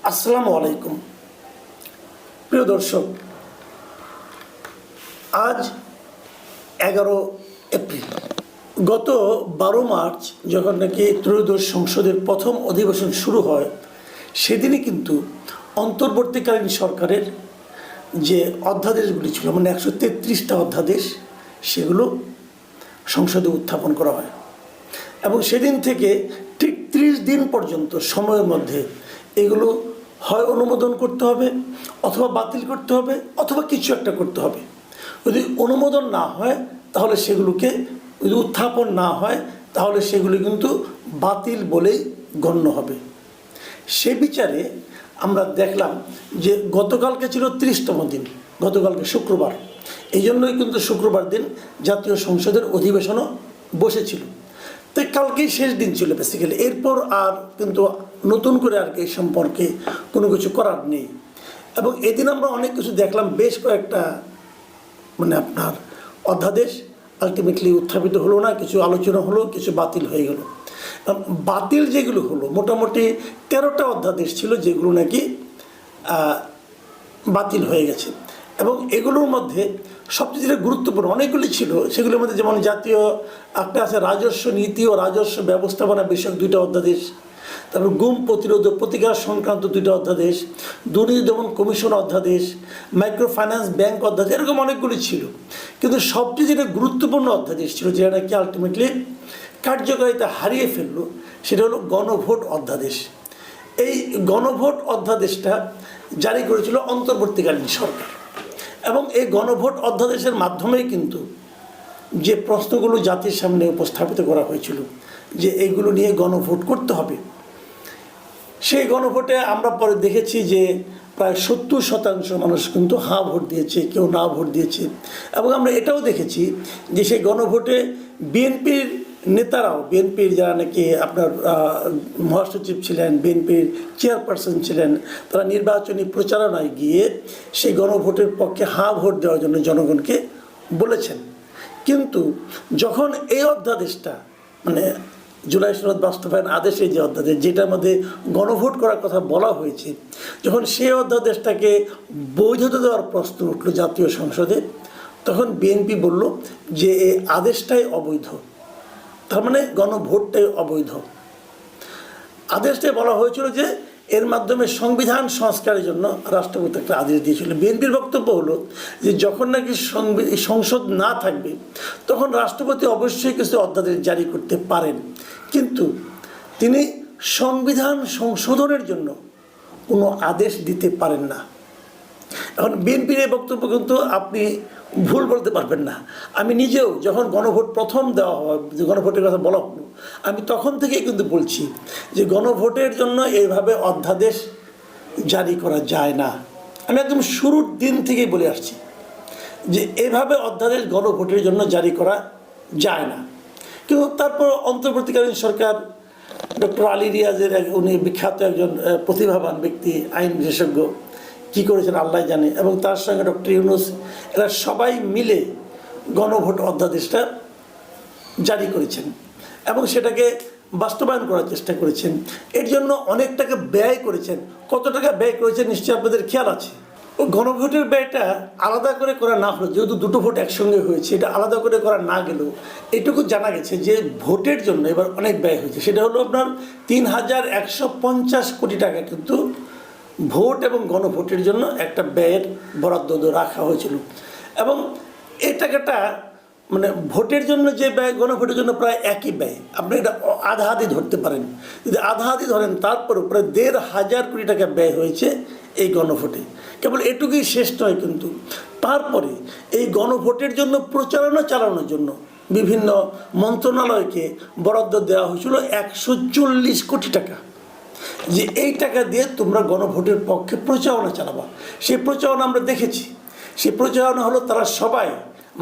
আসসালামু আলাইকুম। প্রিয় দর্শক, আজ 11 এপ্রিল। গত 12 মার্চ যখন নাকি ত্রয়োদশ সংসদের প্রথম অধিবেশন শুরু হয়, সেদিনই কিন্তু অন্তর্বর্তীকালীন সরকারের যে অধ্যাদেশগুলি ছিল, মানে 133টা অধ্যাদেশ, সেগুলো সংসদে উত্থাপন করা হয়। এবং সেদিন থেকে ঠিক 30 দিন পর্যন্ত সময়ের মধ্যে এগুলো হয় অনুমোদন করতে হবে, অথবা বাতিল করতে হবে, অথবা কিছু একটা করতে হবে। যদি অনুমোদন না হয় তাহলে সেগুলোকে, যদি উত্থাপন না হয় তাহলে সেগুলি কিন্তু বাতিল বলেই গণ্য হবে। সে বিচারে আমরা দেখলাম যে গতকালকে ছিল 30তম দিন, গতকালকে শুক্রবার। এই জন্যই কিন্তু শুক্রবার দিন জাতীয় সংসদের অধিবেশনও বসেছিল। তো কালকেই শেষ দিন ছিল বেসিক্যালি। এরপর আর কিন্তু নতুন করে আর কি এই সম্পর্কে কোনো কিছু করার নেই। এবং এদিন আমরা অনেক কিছু দেখলাম, বেশ কয়েকটা আপনার অধ্যাদেশ আলটিমেটলি উত্থাপিত হলো না, কিছু আলোচনা হলো, কিছু বাতিল হয়ে গেল। বাতিল যেগুলো হলো, মোটামুটি 13টা অধ্যাদেশ ছিল যেগুলো নাকি বাতিল হয়ে গেছে। এবং এগুলোর মধ্যে সবচেয়ে যেটা গুরুত্বপূর্ণ অনেকগুলি ছিল, সেগুলোর মধ্যে যেমন জাতীয় একটা আছে রাজস্ব নীতি ও রাজস্ব ব্যবস্থাপনা বিষয়ক 2টা অধ্যাদেশ, তারপর গুম প্রতিরোধ ও প্রতিকার সংক্রান্ত 2টা অধ্যাদেশ, দুর্নীতি দমন কমিশন অধ্যাদেশ, মাইক্রো ফাইন্যান্স ব্যাংক অধ্যাদেশ, এরকম অনেকগুলি ছিল। কিন্তু সবচেয়ে যেটা গুরুত্বপূর্ণ অধ্যাদেশ ছিল, যেটা নাকি আলটিমেটলি কার্যকারিতা হারিয়ে ফেললো, সেটা হলো গণভোট অধ্যাদেশ। এই গণভোট অধ্যাদেশটা জারি করেছিল অন্তর্বর্তীকালীন সরকার। এবং এই গণভোট অধ্যাদেশের মাধ্যমেই কিন্তু যে প্রশ্নগুলো জাতির সামনে উপস্থাপিত করা হয়েছিল যে এইগুলো নিয়ে গণভোট করতে হবে, সেই গণভোটে আমরা পরে দেখেছি যে প্রায় 70% মানুষ কিন্তু হ্যাঁ ভোট দিয়েছে, কেউ না ভোট দিয়েছে। এবং আমরা এটাও দেখেছি যে সেই গণভোটে বিএনপির নেতারাও, বিএনপির যারা নাকি আপনার মহাসচিব ছিলেন, বিএনপির চেয়ারপারসন ছিলেন, তারা নির্বাচনী প্রচারণায় গিয়ে সেই গণভোটের পক্ষে হ্যাঁ ভোট দেওয়ার জন্য জনগণকে বলেছেন। কিন্তু যখন এই অধ্যাদেশটা, জুলাই সনদ বাস্তবায়ন আদেশে যে অধ্যাদেশ, যেটার মধ্যে গণভোট করার কথা বলা হয়েছে, যখন সেই অধ্যাদেশটাকে বৈধতা দেওয়ার প্রশ্ন উঠল জাতীয় সংসদে, তখন বিএনপি বলল যে এই আদেশটাই অবৈধ, তার মানে গণভোটটাই অবৈধ। আদেশটাই বলা হয়েছিল যে এর মাধ্যমে সংবিধান সংস্কারের জন্য রাষ্ট্রপতি একটা আদেশ দিয়েছিল। বিএনপির বক্তব্য হলো যে যখন নাকি সংসদ না থাকবে তখন রাষ্ট্রপতি অবশ্যই কিছু অধ্যাদেশ জারি করতে পারেন, কিন্তু তিনি সংবিধান সংশোধনের জন্য কোনো আদেশ দিতে পারেন না। এখন বিএনপির এই বক্তব্য কিন্তু আপনি ভুল বলতে পারবেন না। আমি নিজেও যখন গণভোট প্রথম দেওয়া হয়, গণভোটের কথা বলা হলো, আমি তখন থেকেই কিন্তু বলছি যে গণভোটের জন্য এইভাবে অধ্যাদেশ জারি করা যায় না। আমি একদম শুরুর দিন থেকেই বলে আসছি যে এইভাবে অধ্যাদেশ গণভোটের জন্য জারি করা যায় না। কিন্তু তারপর অন্তর্বর্তীকালীন সরকার, ডক্টর আলী রিয়াজের উনি বিখ্যাত একজন প্রতিভাবান ব্যক্তি, আইন বিশেষজ্ঞ, কী করেছেন আল্লাহ জানে, এবং তার সঙ্গে ডক্টর ইউনূস, এরা সবাই মিলে গণভোট অধ্যাদেশটা জারি করেছেন এবং সেটাকে বাস্তবায়ন করার চেষ্টা করেছেন। এর জন্য অনেক টাকা ব্যয় করেছেন। কত টাকা ব্যয় করেছেন নিশ্চয়ই আপনাদের খেয়াল আছে। ও গণভোটের ব্যয়টা আলাদা করে করা না হলো, যেহেতু 2টো ভোট একসঙ্গে হয়েছে, এটা আলাদা করে করা না গেলেও এটুকু জানা গেছে যে ভোটের জন্য এবার অনেক ব্যয় হয়েছে। সেটা হলো আপনার 3150 কোটি টাকা কিন্তু ভোট এবং গণভোটের জন্য একটা ব্যয়ের বরাদ্দ রাখা হয়েছিল। এবং এই টাকাটা ভোটের জন্য যে ব্যয়, গণভোটের জন্য প্রায় একই ব্যয়। আপনি এটা আধা আধি ধরতে পারেন। যদি আধা আধি ধরেন, তারপরে প্রায় 1500 কোটি টাকা ব্যয় হয়েছে এই গণভোটে। কেবল এটুকুই শেষ নয়, কিন্তু তারপরে এই গণভোটের জন্য প্রচারণা চালানোর জন্য বিভিন্ন মন্ত্রণালয়কে বরাদ্দ দেওয়া হয়েছিল 140 কোটি টাকা, যে এই টাকা দিয়ে তোমরা গণভোটের পক্ষে প্রচারণা চালাবা। সেই প্রচারণা আমরা দেখেছি। সেই প্রচারণা হলো তারা সবাই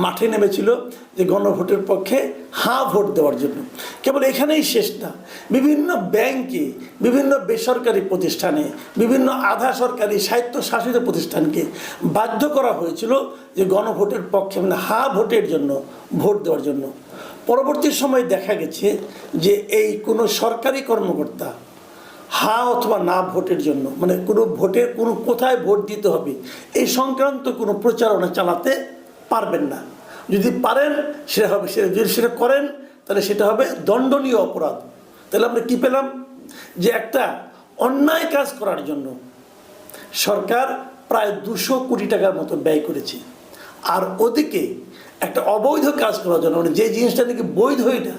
মাঠে নেমেছিল যে গণভোটের পক্ষে হ্যাঁ ভোট দেওয়ার জন্য। কেবল এখানেই শেষ না, বিভিন্ন ব্যাংকে, বিভিন্ন বেসরকারি প্রতিষ্ঠানে, বিভিন্ন আধা সরকারি স্বায়ত্তশাসিত প্রতিষ্ঠানকে বাধ্য করা হয়েছিল যে গণভোটের পক্ষে, হ্যাঁ ভোটের জন্য, ভোট দেওয়ার জন্য। পরবর্তী সময়ে দেখা গেছে যে এই কোনো সরকারি কর্মকর্তা হা অথবা না ভোটের জন্য, মানে কোনো ভোটের কোনো কোথায় ভোট দিতে হবে এই সংক্রান্ত কোনো প্রচারণা চালাতে পারবেন না। যদি পারেন সেটা হবে, যদি সেটা করেন তাহলে সেটা হবে দণ্ডনীয় অপরাধ। তাহলে আমরা কী পেলাম, যে একটা অন্যায় কাজ করার জন্য সরকার প্রায় 200 কোটি টাকার মতো ব্যয় করেছে, আর ওদিকে একটা অবৈধ কাজ করার জন্য, মানে যে জিনিসটা নাকি বৈধই না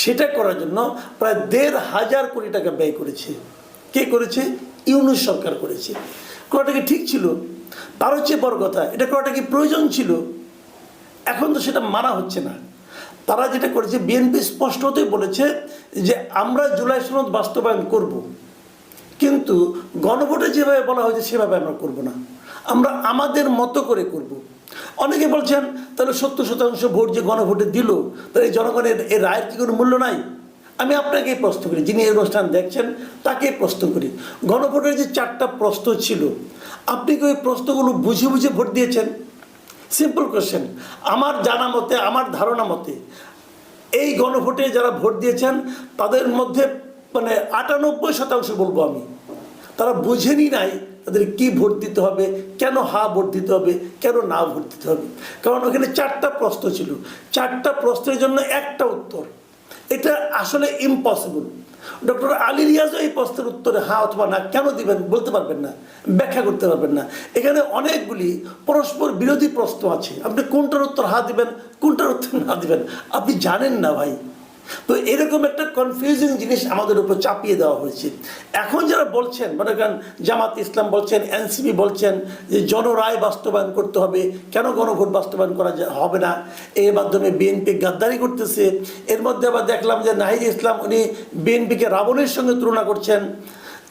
সেটা করার জন্য প্রায় 1,500 কোটি টাকা ব্যয় করেছে। কে করেছে? ইউনূস সরকার করেছে। করাটা কি ঠিক ছিল? তার হচ্ছে বড় কথা, এটা করাটা কি প্রয়োজন ছিল? এখন তো সেটা মানা হচ্ছে না। তারা যেটা করেছে, বিএনপি স্পষ্টতই বলেছে যে আমরা জুলাই সনদ বাস্তবায়ন করব, কিন্তু গণভোটে যেভাবে বলা হয়েছে সেভাবে আমরা করব না, আমরা আমাদের মতো করে করব। অনেকে বলছেন তাহলে 70% ভোট যে গণভোটে দিল, তাহলে জনগণের এই রায়ের কি কোনো মূল্য নাই? আমি আপনাকেই প্রশ্ন করি, যিনি এই অনুষ্ঠান দেখছেন তাকেই প্রশ্ন করি, গণভোটের যে 4টা প্রশ্ন ছিল, আপনি কি ওই প্রশ্নগুলো বুঝে বুঝে ভোট দিয়েছেন? Simple question. আমার জানা মতে, আমার ধারণা মতে এই গণভোটে যারা ভোট দিয়েছেন তাদের মধ্যে মানে 98% বলবো আমি, তারা বুঝেনি নাই তাদের কি ভোট দিতে হবে, কেন হা ভোট দিতে হবে, কেন না ভোট দিতে হবে। কারণ ওখানে 4টা প্রশ্ন ছিল, 4টা প্রশ্নের জন্য একটা উত্তর। এটা আসলে ইম্পসিবল। ডক্টর আলী রিয়াজও এই প্রশ্নের উত্তরে হা অথবা না কেন দিবেন বলতে পারবেন না, ব্যাখ্যা করতে পারবেন না। এখানে অনেকগুলি পরস্পর বিরোধী প্রশ্ন আছে, আপনি কোনটার উত্তর হা দিবেন, কোনটার উত্তর না দিবেন আপনি জানেন না ভাই। তো এরকম একটা কনফিউজিং জিনিস আমাদের উপর চাপিয়ে দেওয়া হয়েছে। এখন যারা বলছেন, মনে করেন জামাত ইসলাম বলছেন, এনসিপি বলছেন যে জনরায় বাস্তবায়ন করতে হবে, কেন গণভোট বাস্তবায়ন করা হবে না, এর মাধ্যমে বিএনপি গাদ্দারি করতেছে। এর মধ্যে আবার দেখলাম যে নাহিদ ইসলাম উনি বিএনপিকে রাবণের সঙ্গে তুলনা করছেন।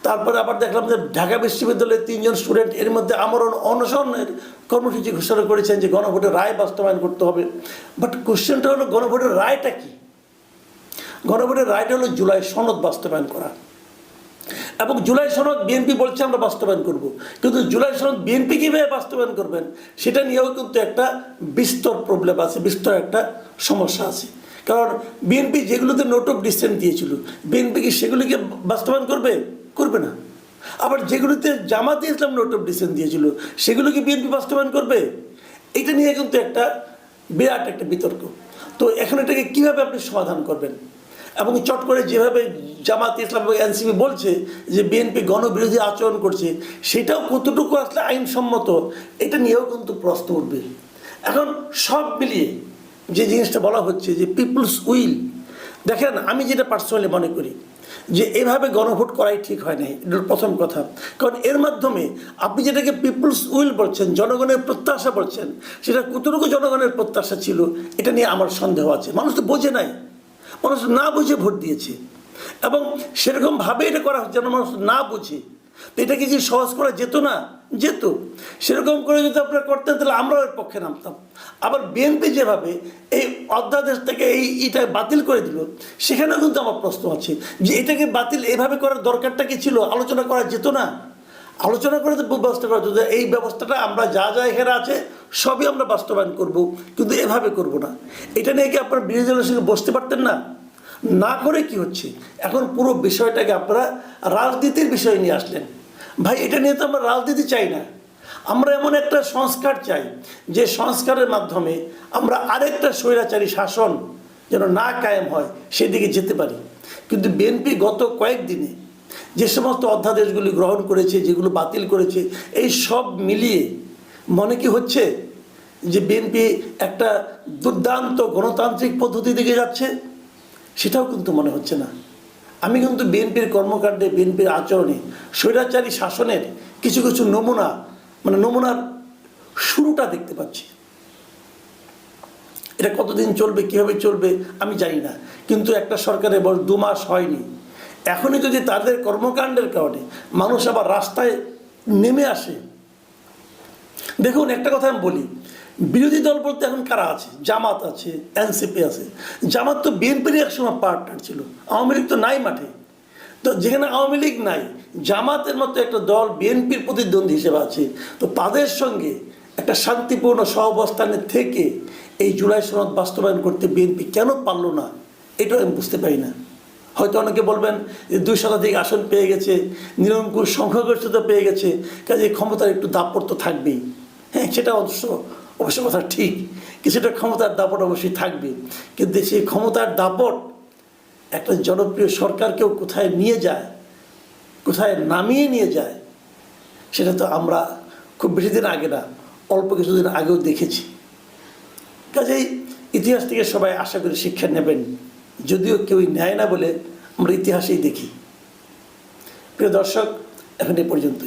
তারপরে আবার দেখলাম যে ঢাকা বিশ্ববিদ্যালয়ের 3 জন স্টুডেন্ট এর মধ্যে আমরণ অনশনের কর্মসূচি ঘোষণা করেছেন যে গণভোটের রায় বাস্তবায়ন করতে হবে। বাট কোশ্চেনটা হলো গণভোটের রায়টা কি? গণভোটের রায়টা হলো জুলাই সনদ বাস্তবায়ন করা, এবং জুলাই সনদ বিএনপি বলছে আমরা বাস্তবায়ন করব, কিন্তু জুলাই সনদ বিএনপি কীভাবে বাস্তবায়ন করবেন সেটা নিয়েও কিন্তু একটা বিস্তর প্রবলেম আছে, বিস্তর একটা সমস্যা আছে। কারণ বিএনপি যেগুলোতে নোট অফ ডিসেন্ট দিয়েছিল, বিএনপি কি সেগুলিকে বাস্তবায়ন করবে? করবে না। আবার যেগুলিতে জামাতে ইসলাম নোট অফ ডিসেন্ট দিয়েছিল সেগুলোকে বিএনপি বাস্তবায়ন করবে? এটা নিয়ে কিন্তু একটা বিরাট একটা বিতর্ক। তো এখন এটাকে কীভাবে আপনি সমাধান করবেন? এবং চট করে যেভাবে জামাত ইসলাম এবং এনসিপি বলছে যে বিএনপি গণবিরোধী আচরণ করছে, সেটাও কতটুকু আসলে আইনসম্মত এটা নিয়েও কিন্তু প্রশ্ন উঠবে। এখন সব মিলিয়ে যে জিনিসটা বলা হচ্ছে যে পিপলস উইল, দেখেন আমি যেটা পার্সোনালি মনে করি যে এভাবে গণভোট করাই ঠিক হয় নাই, এটা প্রথম কথা। কারণ এর মাধ্যমে আপনি যেটাকে পিপলস উইল বলছেন, জনগণের প্রত্যাশা বলছেন, সেটা কতটুকু জনগণের প্রত্যাশা ছিল এটা নিয়ে আমার সন্দেহ আছে। মানুষ তো বোঝে নাই, মানুষ না বুঝে ভোট দিয়েছে, এবং সেরকমভাবে এটা করা হচ্ছে যেন মানুষ না বুঝে। তো এটাকে কি সহজ করা যেত না? যেত। সেরকম করে যদি আপনারা করতেন তাহলে আমরাও এর পক্ষে নামতাম। আবার বিএনপি যেভাবে এই অধ্যাদেশ থেকে এটা বাতিল করে দিল, সেখানেও কিন্তু আমার প্রশ্ন আছে যে এটাকে বাতিল এভাবে করার দরকারটা কি ছিল? আলোচনা করা যেত না? আলোচনা করে তো ব্যবস্থা করা যেত, এই ব্যবস্থাটা আমরা যা যা এখানে আছে সবই আমরা বাস্তবায়ন করব, কিন্তু এভাবে করব না। এটা নিয়ে কি আপনারা বিরোধী দলের সঙ্গে বসতে পারতেন না? না করে কি হচ্ছে, এখন পুরো বিষয়টাকে আপনারা রাজনীতির বিষয় নিয়ে আসলেন। ভাই এটা নিয়ে তো আমরা রাজনীতি চাই না, আমরা এমন একটা সংস্কার চাই যে সংস্কারের মাধ্যমে আমরা আরেকটা স্বৈরাচারী শাসন যেন না কায়েম হয় সেদিকে যেতে পারি। কিন্তু বিএনপি গত কয়েকদিনে যে সমস্ত অধ্যাদেশগুলি গ্রহণ করেছে, যেগুলো বাতিল করেছে, এই সব মিলিয়ে মনে কি হচ্ছে যে বিএনপি একটা দুর্দান্ত গণতান্ত্রিক পদ্ধতি দিকে যাচ্ছে? সেটাও কিন্তু মনে হচ্ছে না। আমি কিন্তু বিএনপির কর্মকাণ্ডে, বিএনপির আচরণে স্বৈরাচারী শাসনের কিছু কিছু নমুনার শুরুটা দেখতে পাচ্ছি। এটা কতদিন চলবে, কীভাবে চলবে আমি জানি না, কিন্তু একটা সরকারের বয়স 2 মাস হয়নি, এখনই যদি তাদের কর্মকাণ্ডের কারণে মানুষ আবার রাস্তায় নেমে আসে। দেখুন একটা কথা আমি বলি, বিরোধী দল বলতে এখন কারা আছে? জামাত আছে, এনসিপি আছে। জামাত তো বিএনপির একসময় পার্টনার ছিল, আওয়ামী লীগ তো নাই মাঠে। তো যেখানে আওয়ামী লীগ নাই, জামাতের মতো একটা দল বিএনপির প্রতিদ্বন্দ্বী হিসেবে আছে, তো তাদের সঙ্গে একটা শান্তিপূর্ণ সহাবস্থানে থেকে এই জুলাই সনদ বাস্তবায়ন করতে বিএনপি কেন পারল না, এটাও আমি বুঝতে পারি না। হয়তো অনেকে বলবেন যে 2 শতাধিক আসন পেয়ে গেছে, নিরঙ্কুশ সংখ্যাগরিষ্ঠতা পেয়ে গেছে, কাজে ক্ষমতার একটু দাপট তো থাকবেই। হ্যাঁ, সেটা অবশ্য কথা ঠিক, কিছুটা ক্ষমতার দাপট অবশ্যই থাকবে, কিন্তু সেই ক্ষমতার দাপট একটা জনপ্রিয় সরকারকেও কোথায় নিয়ে যায়, কোথায় নামিয়ে নিয়ে যায়, সেটা তো আমরা খুব বেশি দিন আগে না, অল্প কিছুদিন আগেও দেখেছি। কাজেই ইতিহাস থেকে সবাই আশা করি শিক্ষা নেবেন, যদিও কেউই নেয় না বলে আমরা ইতিহাসেই দেখি। প্রিয় দর্শক, এখন এ পর্যন্ত।